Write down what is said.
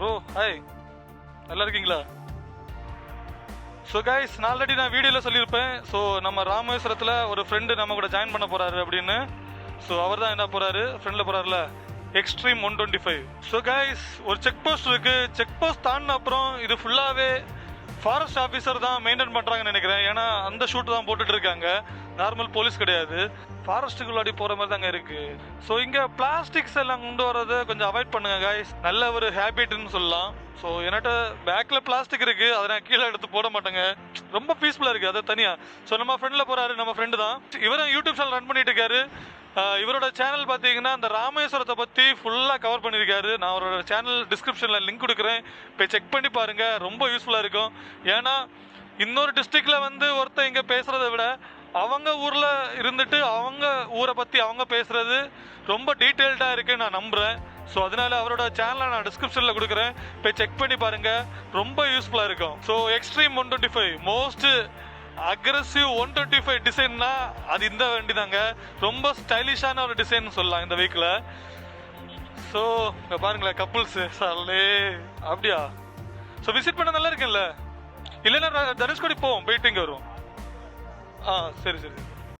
Bro hi, நல்லா இருக்கீங்களா? So guys, நான் ஆல்ரெடி வீடியோவில் சொல்லியிருப்பேன். ஸோ நம்ம ராமேஸ்வரத்தில் ஒரு ஃப்ரெண்டு நம்ம கூட ஜாயின் பண்ண போகிறாரு அப்படின்னு. ஸோ அவர் தான் என்ன போகிறாரு, ஃப்ரெண்டில் போகிறாருல, எக்ஸ்ட்ரீம் 125. ஸோ கைஸ், ஒரு செக் போஸ்ட் இருக்குது. செக் போஸ்ட் தாண்டின அப்புறம் இது ஃபுல்லாகவே ஃபாரஸ்ட் ஆஃபீஸர் தான் மெயின்டைன் பண்ணுறாங்கன்னு நினைக்கிறேன். ஏன்னா அந்த ஷூட் தான் போட்டுட்டு இருக்காங்க, நார்மல் போலீஸ் கிடையாது. ஃபாரஸ்ட்டுக்குள்ளாடி போகிற மாதிரி தாங்க இருக்குது. ஸோ இங்கே பிளாஸ்டிக்ஸ் எல்லாம் கொண்டு வரதை கொஞ்சம் அவாய்ட் பண்ணுங்க கைஸ். நல்ல ஒரு ஹேபிட்னு சொல்லலாம். ஸோ என்கிட்ட பேக்கில் பிளாஸ்டிக் இருக்குது, அதை நான் கீழே எடுத்து போட மாட்டேங்க. ரொம்ப பீஸ்ஃபுல்லாக இருக்குது, அதை தனியாக. ஸோ நம்ம ஃப்ரெண்டில் போகிறாரு, நம்ம ஃப்ரெண்டு தான். இவரும் யூடியூப் சேனல் ரன் பண்ணிட்டு இருக்காரு. இவரோட சேனல் பார்த்தீங்கன்னா அந்த ராமேஸ்வரத்தை பற்றி ஃபுல்லாக கவர் பண்ணியிருக்காரு. நான் அவரோட சேனல் டிஸ்கிரிப்ஷனில் லிங்க் கொடுக்குறேன், போய் செக் பண்ணி பாருங்கள், ரொம்ப யூஸ்ஃபுல்லாக இருக்கும். ஏன்னா இன்னொரு டிஸ்ட்ரிக்டில் ஒருத்தர் இங்கே பேசுகிறத விட அவங்க ஊரில் இருந்துட்டு அவங்க ஊரை பற்றி அவங்க பேசுகிறது ரொம்ப டீட்டெயில்டாக இருக்குன்னு நான் நம்புகிறேன். ஸோ அதனால அவரோட சேனலை நான் டிஸ்கிரிப்ஷனில் கொடுக்குறேன், போய் செக் பண்ணி பாருங்கள், ரொம்ப யூஸ்ஃபுல்லாக இருக்கும். ஸோ எக்ஸ்ட்ரீம் 125 மோஸ்ட் அக்ரெசிவ் 125 டிசைன்னா அது இந்த வண்டி தாங்க. ரொம்ப ஸ்டைலிஷான ஒரு டிசைன் சொல்லலாம் இந்த வெஹிக்கிளை. ஸோ இங்கே பாருங்களேன், கப்புள்ஸு சாலே அப்படியா. ஸோ விசிட் பண்ண நல்லா இருக்குல்ல? இல்லைன்னா தனுஷ்கோடி போவோம், போயிட்டு இங்கே வருவோம். சரி சரி.